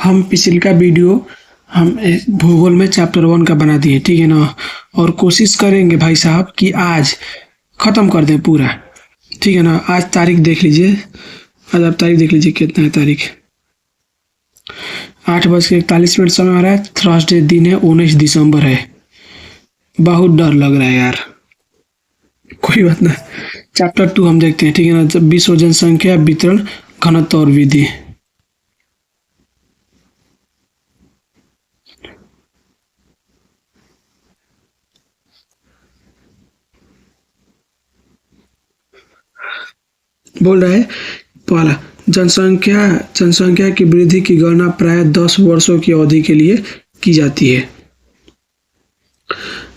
हम पिछला वीडियो हम भूगोल में चैप्टर 1 का बना दिए, ठीक है ना। और कोशिश करेंगे भाई साहब कि आज ख़त्म कर दें पूरा, ठीक है ना। आज तारीख देख लीजिए, आज आप तारीख देख लीजिए कितना है तारीख। 8:41 समय हो रहा है। थर्सडे दिन है, 19 दिसंबर है। बहुत डर लग रहा है यार, कोई बात ना। चैप्टर 2 हम देखते हैं, ठीक है ना। विश्व जनसंख्या वितरण घनत्व और विधि। बोल रहा है पहला, जनसंख्या की वृद्धि की गणना प्राय 10 वर्षों की अवधि के लिए की जाती है।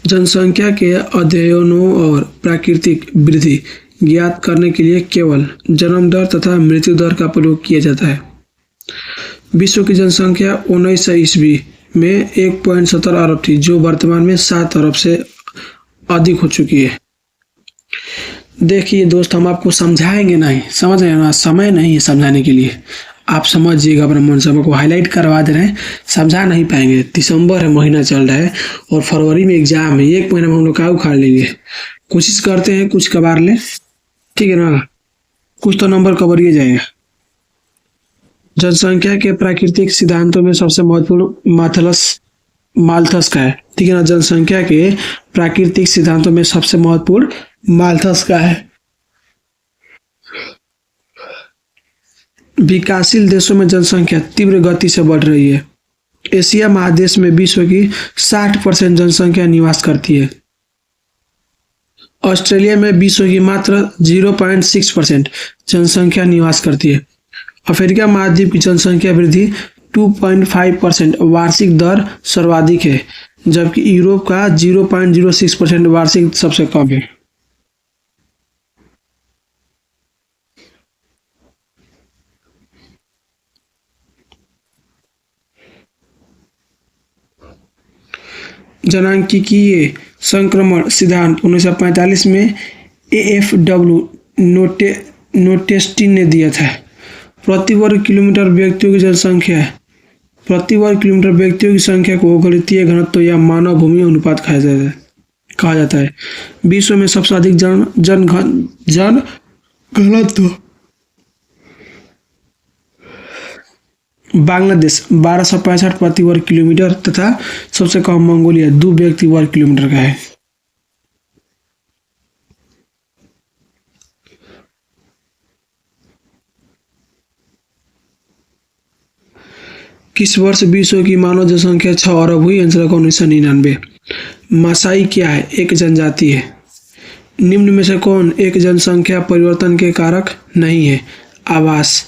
जनसंख्या के अध्ययनों और प्राकृतिक वृद्धि ज्ञात करने के लिए केवल जन्म दर तथा मृत्यु दर का प्रयोग किया जाता है। विश्व की जनसंख्या 1900 ईस्वी में 1.70 अरब थी, जो वर्तमान में 7 अरब से अधिक हो चुकी है। देखिए दोस्त, हम आपको समझाएंगे नहीं, समझ रहे हैं ना। समय नहीं है समझाने के लिए, आप समझिएगा अपने मन से। हम आपको हाईलाइट करवा दे रहे हैं, समझा नहीं पाएंगे। दिसंबर है, महीना चल रहा है और फरवरी में एग्जाम है। 1 महीना में हम लोग क्या उखाड़ लेंगे। कोशिश करते हैं कुछ कबार ले, ठीक है ना। कुछ तो नंबर कवर ही जाएगा। जनसंख्या के प्राकृतिक सिद्धांतों में सबसे महत्वपूर्ण माल्थस का है, ठीक है ना। जनसंख्या के प्राकृतिक सिद्धांतों में सबसे महत्वपूर्ण माल्थस का है। विकासशील देशों में जनसंख्या तीव्र गति से बढ़ रही है। एशिया महादेश में विश्व की 60% जनसंख्या निवास करती है। ऑस्ट्रेलिया में विश्व की मात्र 0.6% जनसंख्या निवास करती है। अफ्रीका महाद्वीप की जनसंख्या वृद्धि 2.5% वार्षिक दर सर्वाधिक है, जबकि यूरोप का 0.06% वार्षिक सबसे कम है। जनांकीय संक्रमण सिद्धांत 1945 में AFW नोटेस्टिन ने दिया था। प्रति वर्ग किलोमीटर व्यक्तियों की संख्या को गणितीय घनत्व या मानव भूमि अनुपात कहा जाता है। विश्व में सबसे अधिक जन घनत्व बांग्लादेश 1265 प्रति वर्ग किलोमीटर तथा सबसे कम मंगोलिया 2 व्यक्ति वर्ग किलोमीटर का है। किस वर्ष विश्व की मानव जनसंख्या 6 अरब हुई? आंसर का 1999। मासाई क्या है? एक जनजाति है। निम्न में से कौन एक जनसंख्या परिवर्तन के कारक नहीं है? आवास।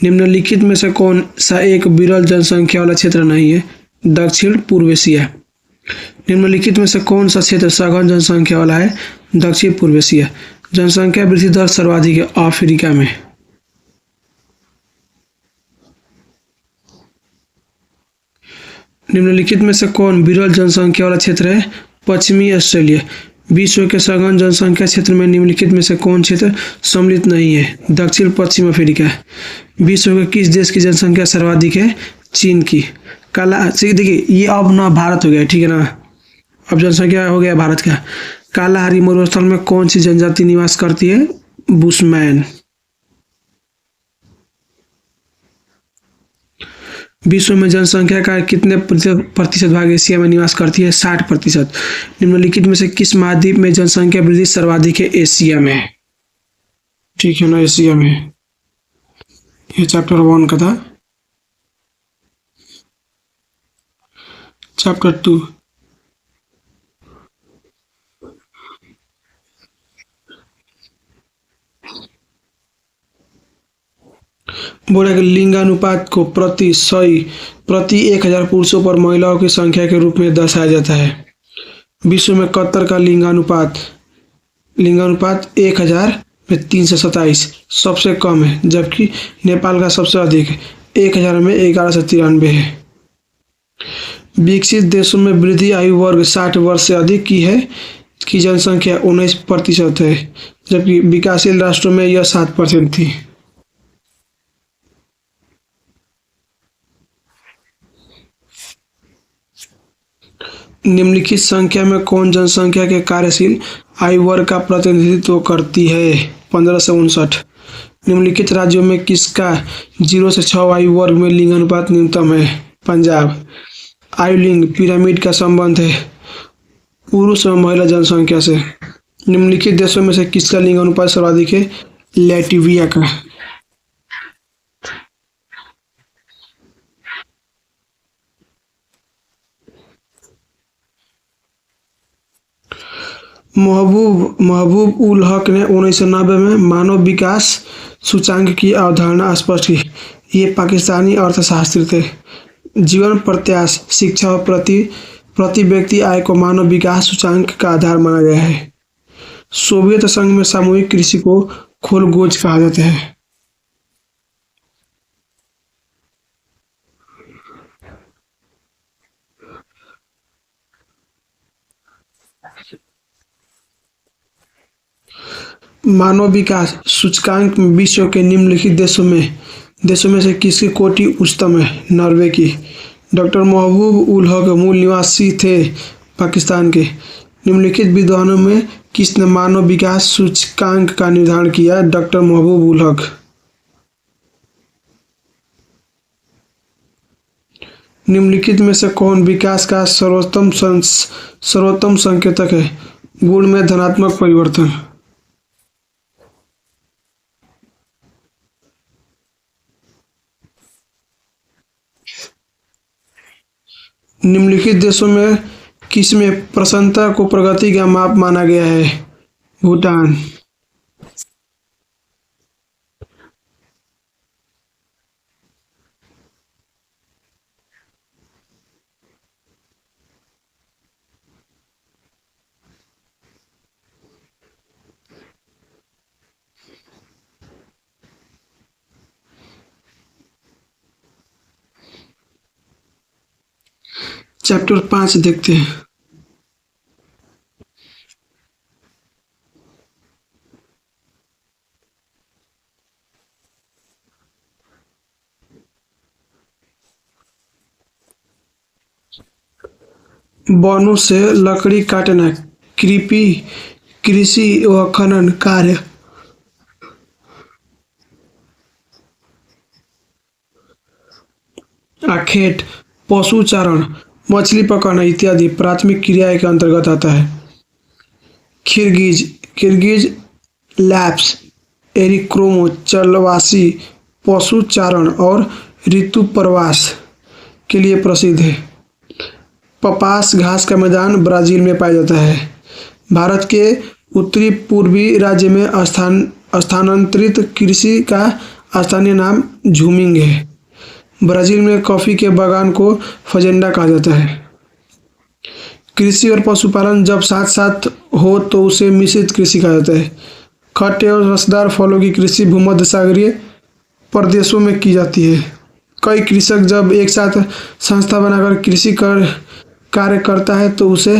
निम्नलिखित में से कौन सा एक विरल जनसंख्या वाला क्षेत्र नहीं है? दक्षिण पूर्व एशिया। निम्नलिखित में से कौन सा क्षेत्र सघन जनसंख्या वाला है? दक्षिण पूर्व एशिया। जनसंख्या वृद्धि दर सर्वाधिक है अफ्रीका में। निम्नलिखित में से कौन विरल जनसंख्या वाला क्षेत्र है? पश्चिमी ऑस्ट्रेलिया। विश्व के सघन जनसंख्या क्षेत्र में निम्नलिखित में से कौन क्षेत्र सम्मिलित नहीं है? दक्षिण पश्चिम अफ्रीका। विश्व के किस देश की जनसंख्या सर्वाधिक है? चीन की। देखिए ये अब ना भारत हो गया, ठीक है ना। अब जनसंख्या हो गया भारत का। कालाहारी मरुस्थल में कौन सी जनजाति निवास करती है? बुशमैन। विश्व में जनसंख्या का कितने प्रतिशत भाग एशिया में निवास करती है? 60%। निम्नलिखित में से किस महाद्वीप में जनसंख्या वृद्धि सर्वाधिक है? एशिया में, ठीक है ना, एशिया में। ये चैप्टर 1 का था। चैप्टर 2 बोला कि लिंगानुपात को प्रति 1000 पुरुषों पर महिलाओं की संख्या के रूप में दर्शाया जाता है। विश्व में कतर का लिंगानुपात 1000 में 327 सबसे कम है, जबकि नेपाल का सबसे अधिक है, 1000 में 1193 है। विकसित देशों में वृद्धि आयु वर्ग 60 वर्ष से अधिक की जनसंख्या 19% है, जबकि विकासशील राष्ट्रों में यह 7% थी। निम्नलिखित संख्या में कौन जनसंख्या के कार्यशील आयु वर्ग का प्रतिनिधित्व करती है? 1559। निम्नलिखित राज्यों में किसका 0 से 6 आयु वर्ग में लिंग अनुपात न्यूनतम है? पंजाब। आयु लिंग पिरामिड का संबंध है पुरुष और महिला जनसंख्या से। निम्नलिखित देशों में से किसका लिंग अनुपात सर्वाधिक है? लैटविया का। महबूब उल हक ने 1990 में मानव विकास सूचांक की अवधारणा स्पष्ट की। ये पाकिस्तानी अर्थशास्त्री थे। जीवन प्रत्याशा, शिक्षा और प्रति व्यक्ति आय को मानव विकास सूचांक का आधार माना गया है। सोवियत संघ में सामूहिक कृषि को खोलगोज कहा जाता है। मानव विकास सूचकांक में विश्व के निम्नलिखित देशों में से किसकी कोटि उच्चतम है? नॉर्वे की। डॉक्टर महबूब उल हक मूल निवासी थे पाकिस्तान के। निम्नलिखित विद्वानों में किसने मानव विकास सूचकांक का निर्धारण किया? डॉक्टर महबूब उल हक। निम्नलिखित में से कौन विकास का सर्वोत्तम संकेतक है? गुण में धनात्मक परिवर्तन। निम्नलिखित देशों में किसमें प्रसन्नता को प्रगति का माप माना गया है? भूटान। चैप्टर 5 देखते हैं। वनों से लकड़ी काटना कृषि व खनन कार्य। आखेट पशु चारण, मछली पकड़ना इत्यादि प्राथमिक क्रियाएं के अंतर्गत आता है। किर्गिज लैप्स एरिक्रोमो चलवासी पशु चारण और ऋतु प्रवास के लिए प्रसिद्ध है। पपास घास का मैदान ब्राजील में पाया जाता है। भारत के उत्तरी पूर्वी राज्य में स्थानांतरित कृषि का स्थानीय नाम झूमिंग है। ब्राजील में कॉफी के बागान को फजेंडा कहा जाता है। कृषि और पशुपालन जब साथ साथ हो तो उसे मिश्रित कृषि कहा जाता है। खट्टे और रसदार फलों की कृषि भूमध्य सागरीय प्रदेशों में की जाती है। कई कृषक जब एक साथ संस्था बनाकर कृषि कार्य करता है तो उसे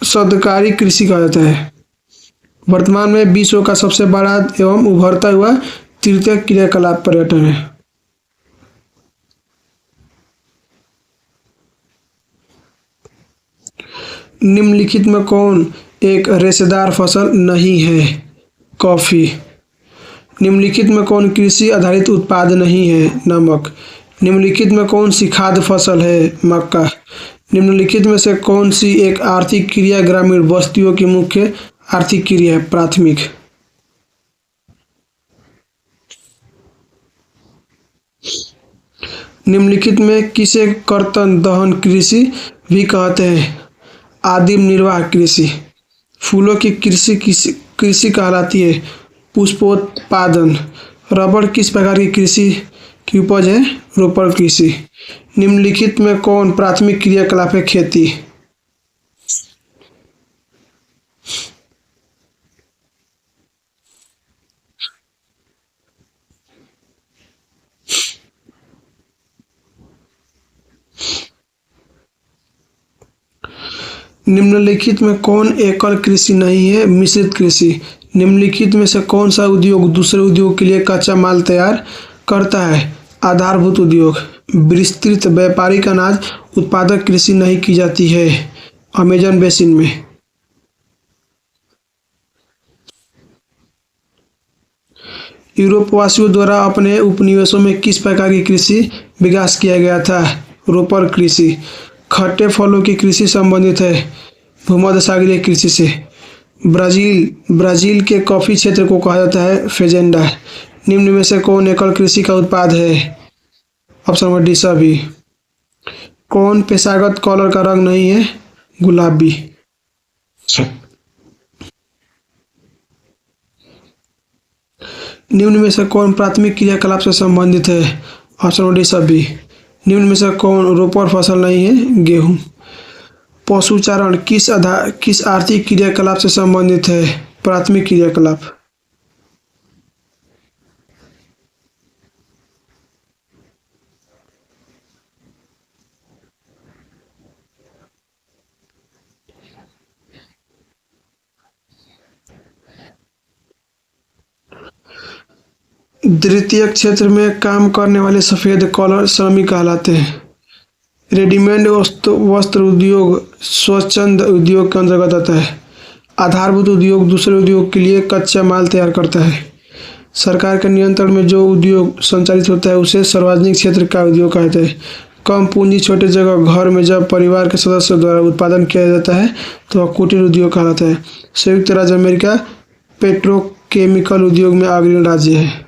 सदकारी कृषि कहा जाता है। वर्तमान में विश्व का सबसे बड़ा एवं उभरता हुआ तृतीय क्रियाकलाप पर्यटन है। निम्नलिखित में कौन एक रेशेदार फसल नहीं है? कॉफी। निम्नलिखित में कौन कृषि आधारित उत्पाद नहीं है? नमक। निम्नलिखित में कौन सी खाद्य फसल है? मक्का। निम्नलिखित में से कौन सी एक आर्थिक क्रिया ग्रामीण बस्तियों की मुख्य आर्थिक क्रिया है? प्राथमिक। निम्नलिखित में किसे कर्तन दहन कृषि भी कहते हैं? आदिम निर्वाह कृषि। फूलों की कृषि कहलाती है पुष्पोत्पादन। रबड़ किस प्रकार की कृषि की उपज है? रोपण कृषि। निम्नलिखित में कौन प्राथमिक क्रियाकलाप है? खेती। निम्नलिखित में कौन एकल कृषि नहीं है? मिश्रित कृषि। निम्नलिखित में से कौन सा उद्योग दूसरे उद्योग के लिए कच्चा माल तैयार करता है? आधारभूत उद्योग। विस्तृत व्यापारिक अनाज उत्पादक कृषि नहीं की जाती है। अमेजन बेसिन में। यूरोपवासियों द्वारा अपने उपनिवेशों में किस प्रकार की कृषि विकास किया गया था? रोपर कृषि। खट्टे फलों की कृषि संबंधित है भूमध्य सागरीय कृषि से। ब्राजील ब्राजील के कॉफी क्षेत्र को कहा जाता है फेजेंडा। निम्न में से कौन एकल कृषि का उत्पाद है? ऑप्शन नंबर डी सभी। कौन पेशागत कॉलर का रंग नहीं है? गुलाबी। निम्न में से कौन प्राथमिक क्रियाकलाप से संबंधित है? ऑप्शन नंबर डी सभी। निम्न में से कौन रोपड़ फसल नहीं है? गेहूं। पशुचारण किस आर्थिक क्रियाकलाप से संबंधित है? प्राथमिक क्रियाकलाप। द्वितीय क्षेत्र में काम करने वाले सफेद कॉलर श्रमिक कहलाते हैं। रेडीमेड वस्त्र उद्योग स्वच्छंद उद्योग के अंतर्गत आता है। आधारभूत उद्योग दूसरे उद्योग के लिए कच्चा माल तैयार करता है। सरकार के नियंत्रण में जो उद्योग संचालित होता है उसे सार्वजनिक क्षेत्र का उद्योग कहते हैं। कम पूंजी छोटे जगह घर में जब परिवार के सदस्यों द्वारा उत्पादन किया जाता है तो वह कुटीर उद्योग कहलाता है। संयुक्त राज्य अमेरिका पेट्रोकेमिकल उद्योग में अग्रणी राज्य है।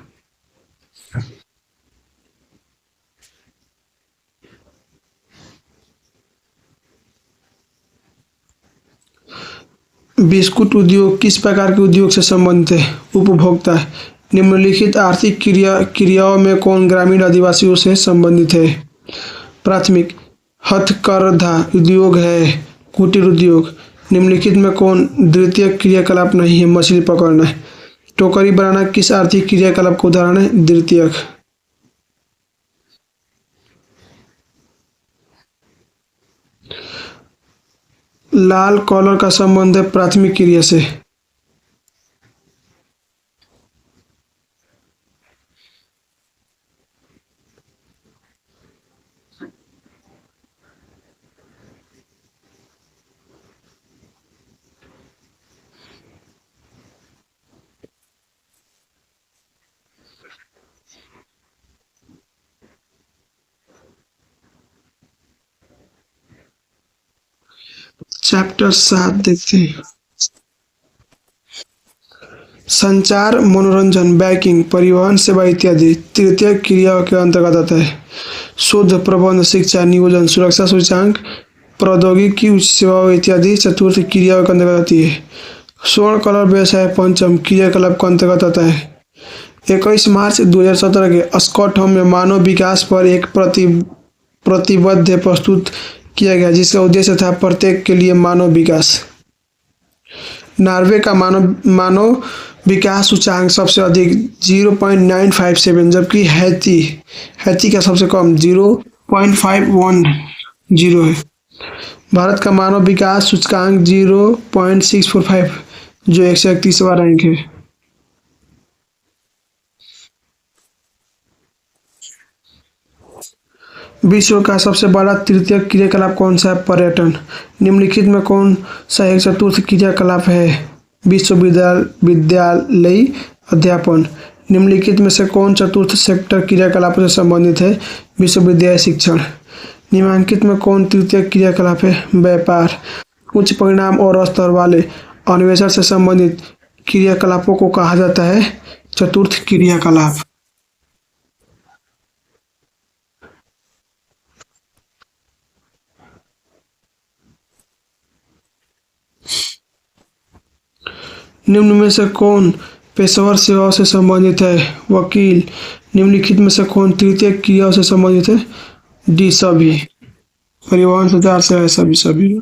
बिस्कुट उद्योग किस प्रकार के उद्योग से संबंधित है? उपभोक्ता। निम्नलिखित आर्थिक क्रियाओं में कौन ग्रामीण आदिवासियों से संबंधित है? प्राथमिक। हथकरघा उद्योग है। कुटीर उद्योग। निम्नलिखित में कौन द्वितीय क्रियाकलाप नहीं है? मछली पकड़ना। टोकरी बनाना किस आर्थिक क्रियाकलाप का उदाहरण है? द्वितीयक। लाल कॉलर का संबंध है प्राथमिक क्रिया से। चैप्टर 7 देखते हैं। संचार मनोरंजन बैंकिंग परिवहन सेवा इत्यादि तृतीय क्रियाओं के अंतर्गत आता है। शोध प्रबंध शिक्षा नियोजन सुरक्षा सूचकांक प्रौद्योगिकी उच्च सेवाओं इत्यादि चतुर्थ क्रियाओं के अंतर्गत आती है। स्वर्ण कलर व्यवसाय पंचम क्रियाकलाप के अंतर्गत आता है। 21 मार्च 2017 के स्कॉटहोम में मानव विकास पर एक प्रतिबद्ध प्रस्तुत किया गया जिसका उद्देश्य था प्रत्येक के लिए मानव विकास। नॉर्वे का मानव मानव विकास सूचकांक सबसे अधिक 0.957 जबकि हैती हैती का सबसे कम 0.510 है। भारत का मानव विकास सूचकांक 0.645 जो 131वां रैंक है। विश्व का सबसे बड़ा तृतीय क्रियाकलाप कौन सा है? पर्यटन। निम्नलिखित में कौन सा एक चतुर्थ क्रियाकलाप है? विद्यालयी अध्यापन। निम्नलिखित में से कौन चतुर्थ सेक्टर क्रियाकलापों से संबंधित है? विश्वविद्यालय शिक्षण। निम्नलिखित में कौन तृतीय क्रियाकलाप है? व्यापार। उच्च परिणाम और स्तर वाले अन्वेषण से संबंधित क्रियाकलापों को कहा जाता है चतुर्थ क्रियाकलाप। निम्न में से कौन पेशेवर सेवाओं से संबंधित है? वकील। निम्नलिखित में से कौन तृतीय क्रियाओं से संबंधित है? डी सभी। परिवहन सुधार से है सभी सभी।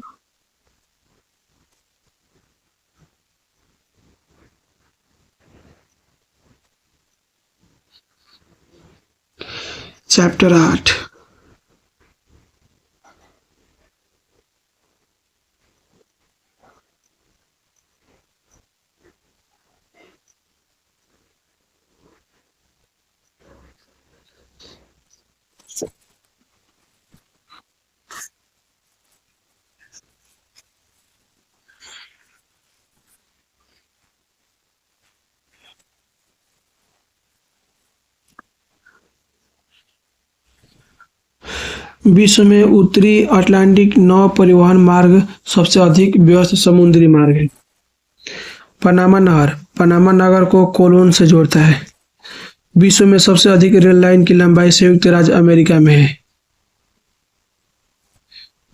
चैप्टर 8। विश्व में उत्तरी अटलांटिक नौ परिवहन मार्ग सबसे अधिक व्यस्त समुद्री मार्ग है। पनामा नहर पनामा नगर को कोलोन से जोड़ता है। विश्व में सबसे अधिक रेल लाइन की लंबाई संयुक्त राज्य अमेरिका में है।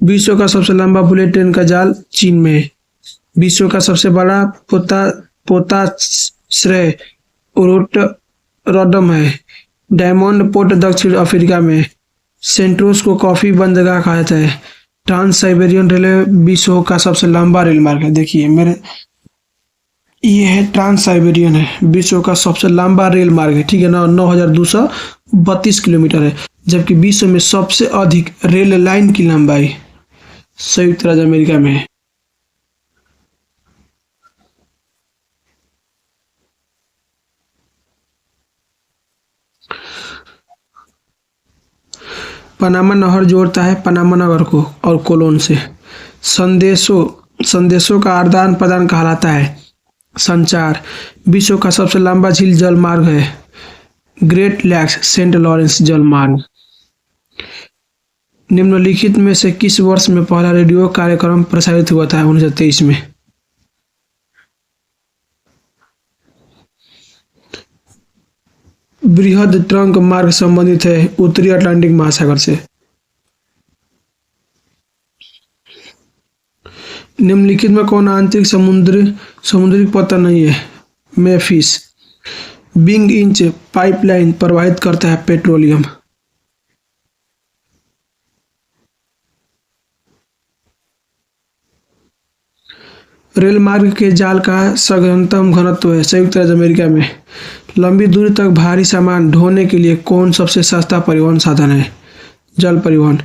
विश्व का सबसे लंबा बुलेट ट्रेन का जाल चीन में है। विश्व का सबसे बड़ा पोताश्रय रोटरडम है। डायमंड पोर्ट दक्षिण अफ्रीका में है। सेंट्रोस को कॉफी बंदरगाह कहा जाता है। ट्रांस साइबेरियन रेलवे विश्व का सबसे लंबा रेल मार्ग है। देखिए मेरे, ये है ट्रांस साइबेरियन है, विश्व का सबसे लंबा रेल मार्ग है। ठीक है ना, 9,232 किलोमीटर है। जबकि विश्व में सबसे अधिक रेल लाइन की लंबाई संयुक्त राज्य अमेरिका में है। पनामा नहर जोड़ता है पनामा नगर को और कोलोन से। संदेशों संदेशों का आदान प्रदान कहलाता है संचार। विश्व का सबसे लंबा झील जल मार्ग है ग्रेट लैक्स सेंट लॉरेंस जल मार्ग। निम्नलिखित में से किस वर्ष में पहला रेडियो कार्यक्रम प्रसारित हुआ था? 1923 में। बृहद ट्रंक मार्ग संबंधित है उत्तरी अटलांटिक महासागर से। निम्नलिखित में कौन आंतरिक समुद्री पतन नहीं है? मेफिस। बिंग इंच पाइपलाइन प्रवाहित करता है पेट्रोलियम। रेल मार्ग के जाल का सघनतम घनत्व है संयुक्त राज्य अमेरिका में। लंबी दूरी तक भारी सामान ढोने के लिए कौन सबसे सस्ता परिवहन साधन है? जल परिवहन।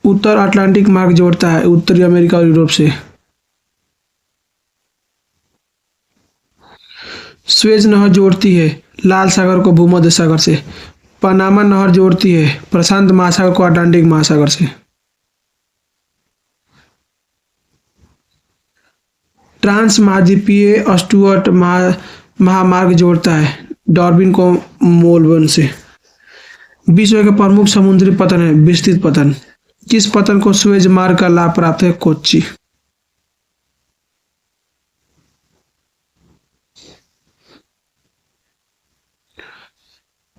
उत्तर अटलांटिक मार्ग जोड़ता है उत्तरी अमेरिका और यूरोप से। स्वेज नहर जोड़ती है लाल सागर को भूमध्य सागर से। पनामा नहर जोड़ती है प्रशांत महासागर को अटलांटिक महासागर से। ट्रांस महाद्वीपीय स्टुअर्ट महामार्ग जोड़ता है डार्विन को मेलबर्न से। विश्व के प्रमुख समुद्री पतन है विस्तृत पतन। किस पतन को स्वेज मार्ग का लाभ प्राप्त है? कोच्चि।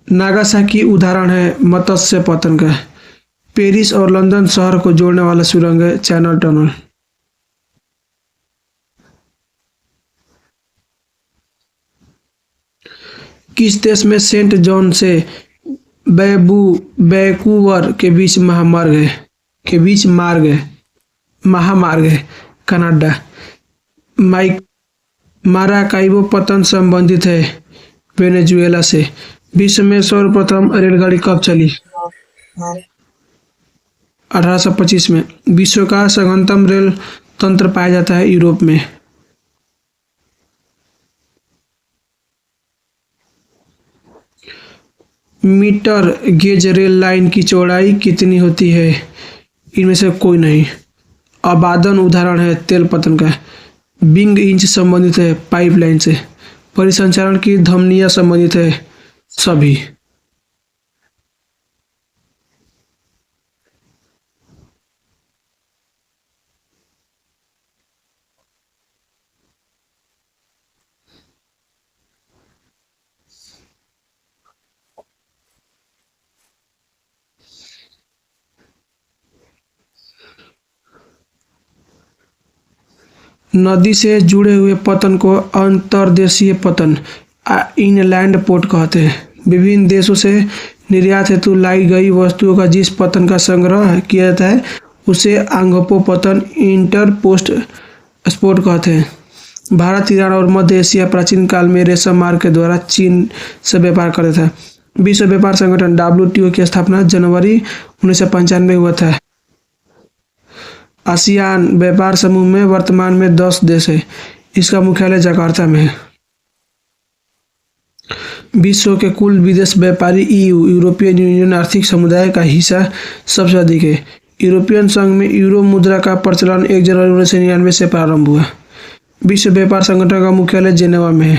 नागासाकी उदाहरण है मत्स्य पतन का। पेरिस और लंदन शहर को जोड़ने वाला सुरंग है चैनल टनल। किस देश में सेंट जॉन से वैंकूवर के बीच महामार्ग है कनाडा। माइक माराकाइबो पतन संबंधित है वेनेजुएला से। विश्व में सर्वप्रथम रेलगाड़ी कब चली? 1825 में। विश्व का सघनतम रेल तंत्र पाया जाता है यूरोप में। मीटर गेज रेल लाइन की चौड़ाई कितनी होती है? इनमें से कोई नहीं। अबादन उदाहरण है तेल पतन का। बिंग इंच संबंधित है पाइपलाइन से। परिसंचरण की धमनियां संबंधित है सभी। नदी से जुड़े हुए पतन को अंतर्देशीय पतन इनलैंड पोर्ट कहते हैं। विभिन्न देशों से निर्यात हेतु लाई गई वस्तुओं का जिस पतन का संग्रह किया जाता है उसे आंगपो पतन इंटरपोस्ट एक्सपोर्ट कहते हैं। भारत, ईरान और मध्य एशिया प्राचीन काल में रेशम मार्ग के द्वारा चीन से व्यापार करता था। विश्व व्यापार संगठन WTO की स्थापना जनवरी 1995 में हुआ था। आसियान व्यापार समूह में वर्तमान में 10 देश है। इसका मुख्यालय जकार्ता में है। विश्व के कुल विदेश व्यापारी EU यूरोपियन यूनियन आर्थिक समुदाय का हिस्सा सबसे अधिक है। यूरोपियन संघ में यूरो मुद्रा का प्रचलन 1 जनवरी 1999 से प्रारंभ हुआ। विश्व व्यापार संगठन का मुख्यालय जेनेवा में है।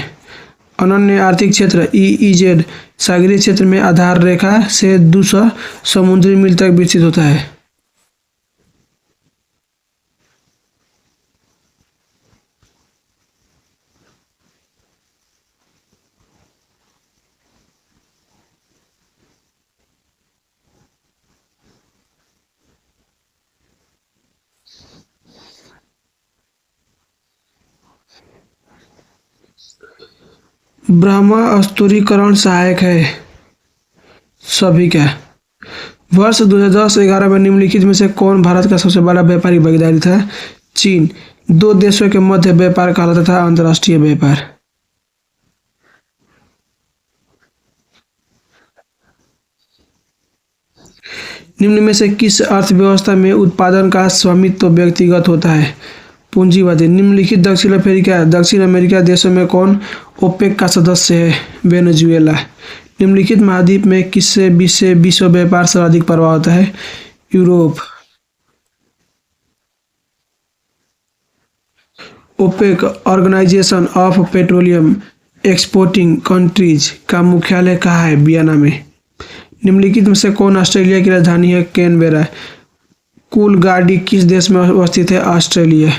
अनन्य आर्थिक क्षेत्र EEZ सागरीय क्षेत्र में आधार रेखा से 200 समुद्री मील तक विस्तृत होता है। ब्रह्म स्तरीकरण सहायक है सभी का। वर्ष 2010-11 में निम्नलिखित में से कौन भारत का सबसे बड़ा व्यापारिक भागीदारी था? चीन। दो देशों के मध्य व्यापार कहलाता था अंतर्राष्ट्रीय व्यापार। निम्न में से किस अर्थव्यवस्था में उत्पादन का स्वामित्व व्यक्तिगत होता है? पूंजीवादी। निम्नलिखित दक्षिण अमेरिका देशों में कौन ओपेक का सदस्य है? वेनेजुएला। निम्नलिखित महाद्वीप में किससे विश्व व्यापार सर्वाधिक प्रभाव होता है? Europe. OPEC organization of petroleum exporting countries का मुख्यालय कहाँ है? वियना में। निम्नलिखित में से कौन ऑस्ट्रेलिया की राजधानी है? कैनबेरा। कुल गाड़ी किस देश में अवस्थित है? ऑस्ट्रेलिया।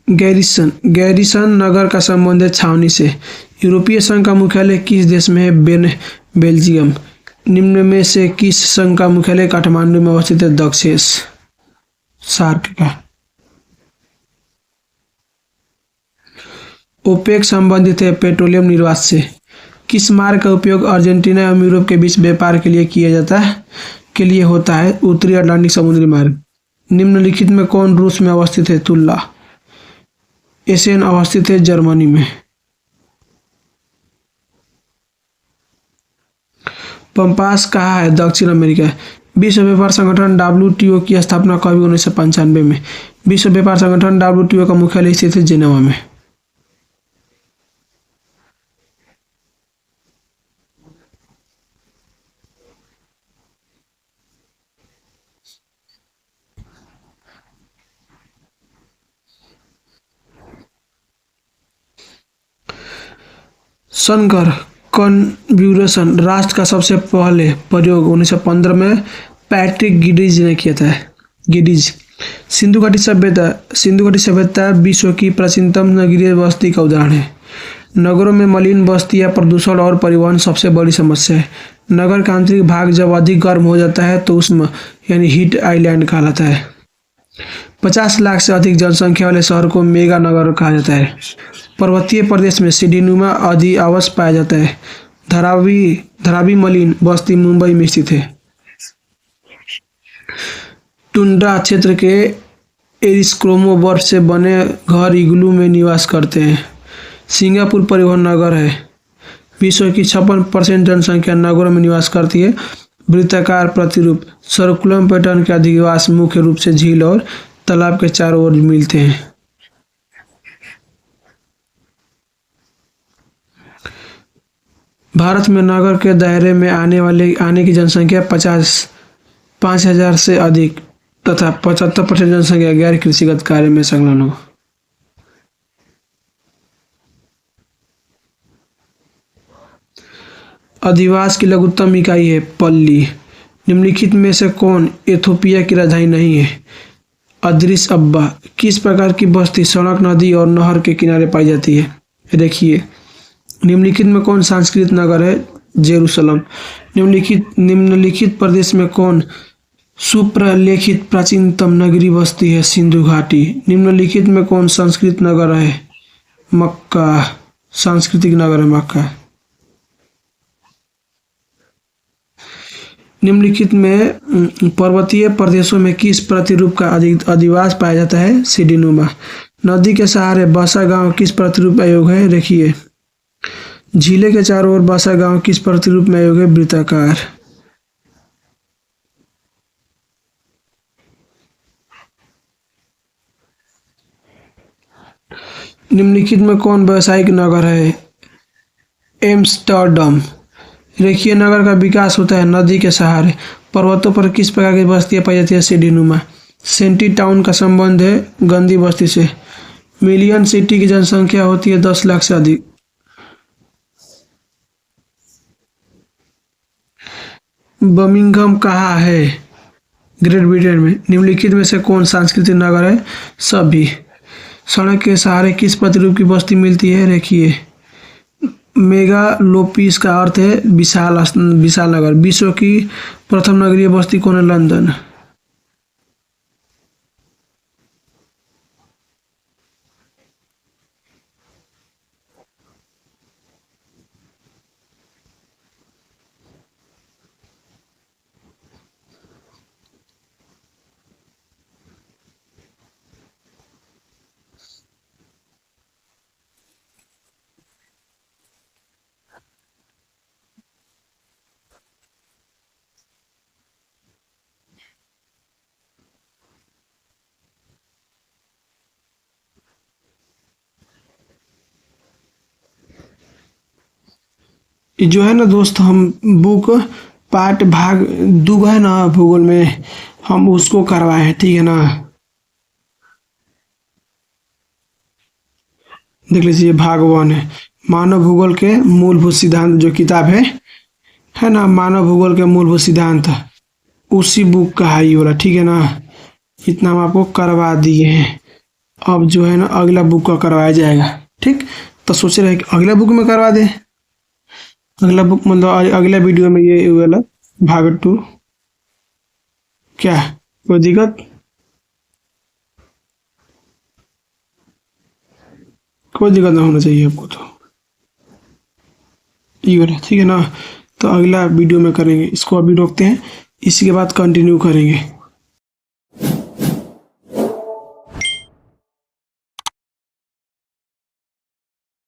गैरिसन नगर का संबंध है छावनी से। यूरोपीय संघ का मुख्यालय किस देश में है? बेल्जियम। निम्न में से किस संघ का मुख्यालय काठमांडू में अवस्थित है? दक्षेस सार्क का। ओपेक संबंधित है पेट्रोलियम निर्यात से। किस मार्ग का उपयोग अर्जेंटीना एवं यूरोप के बीच व्यापार के लिए होता है? उत्तरी अटलांटिक समुद्री मार्ग। निम्नलिखित में कौन रूस में अवस्थित है? तुल्ला। एशियन अवस्थित है जर्मनी में। पम्पास कहाँ है? दक्षिण अमेरिका। विश्व व्यापार संगठन WTO की स्थापना कब हुई? 1995 में। विश्व व्यापार संगठन WTO का मुख्यालय स्थित है जेनेवा में। शंकर कन्फ्यूरेशन राष्ट्र का सबसे पहले प्रयोग 1915 में पैट्रिक गिडिज ने किया था। गिडिज। सिंधु घाटी सभ्यता विश्व की प्राचीनतम नगरीय बस्ती का उदाहरण है। नगरों में मलिन बस्ती या प्रदूषण और परिवहन सबसे बड़ी समस्या है। नगर का आंतरिक भाग जब अधिक गर्म हो जाता है तो उष्ण यानी हीट आइलैंड कहलाता है। 50 लाख से अधिक जनसंख्या वाले शहर को मेगा नगर कहा जाता है। पर्वतीय प्रदेश में सीढ़ीनुमा आवास पाया जाता है। धारावी मलिन बस्ती मुंबई में स्थित है। टुंड्रा क्षेत्र के एरिस्क्रोमो बर्फ से बने घर इग्लू में निवास करते हैं। सिंगापुर परिवहन नगर है। विश्व की 56% जनसंख्या नगरों में निवास करती है। वृत्ताकार प्रतिरूप सर्कुलम पैटर्न के अधिवास मुख्य रूप से झील और तालाब के चारों ओर मिलते हैं। भारत में नगर के दायरे में आने की जनसंख्या 5,000 से अधिक तथा 75% जनसंख्या गैर कृषिगत कार्य में संलग्न हो। अधिवास की लघुत्तम इकाई है पल्ली। निम्नलिखित में से कौन इथोपिया की राजधानी नहीं है? अद्रिस अब्बा। किस प्रकार की बस्ती सड़क, नदी और नहर के किनारे पाई जाती है? देखिए। निम्नलिखित में कौन संस्कृत नगर है? जेरूसलम। निम्नलिखित प्रदेश में कौन सुप्रलेखित प्राचीनतम नगरीय बस्ती है? सिंधु घाटी। निम्नलिखित में कौन संस्कृत नगर है? मक्का। सांस्कृतिक नगर है मक्का। निम्नलिखित में पर्वतीय प्रदेशों में किस प्रतिरूप का अधिवास पाया जाता है? सीढ़ीनुमा। नदी के सहारे बसा गांव किस प्रतिरूप आयोग है? देखिए। झीले के चारों ओर बसा गांव किस प्रतिरूप में आयोग है? वृत्ताकार। निम्नलिखित में कौन व्यावसायिक नगर है? एम्स्टर्डम। रेखीय नगर का विकास होता है नदी के सहारे। पर्वतों पर किस प्रकार की बस्तियां पाई जाती है? सीढ़ीनुमा। सेंटी टाउन का संबंध है गंदी बस्ती से। मिलियन सिटी की जनसंख्या होती है 10 लाख से अधिक। बर्मिंघम कहाँ है? ग्रेट ब्रिटेन में। निम्नलिखित में से कौन सांस्कृतिक नगर है? सभी। सड़क के सहारे किस प्रतिरूप की बस्ती मिलती है? रेखीय। मेगालोपोलिस का अर्थ है विशाल नगर। विश्व की प्रथम नगरीय बस्ती कौन है? लंदन। ये जो है ना दोस्त, हम बुक पार्ट भाग दो है ना भूगोल में, हम उसको करवाए हैं, ठीक है ना। देख लीजिए भाग वन है, मानव भूगोल के मूलभूत सिद्धांत जो किताब है ना, मानव भूगोल के मूलभूत सिद्धांत, उसी बुक का है ये वाला, ठीक है ना। इतना हम आपको करवा दिए हैं। अब जो है ना अगला बुक का करवाया जाएगा, ठीक। तो सोच रहे हैं कि अगला बुक में करवा दें। अगला बुक मतलब अगला वीडियो में ये वाला भाग टू, क्या कोई दिक्कत? कोई दिक्कत ना होना चाहिए आपको, तो ये वाला ठीक है ना। तो अगला वीडियो में करेंगे, इसको अभी रोकते हैं, इसी के बाद कंटिन्यू करेंगे।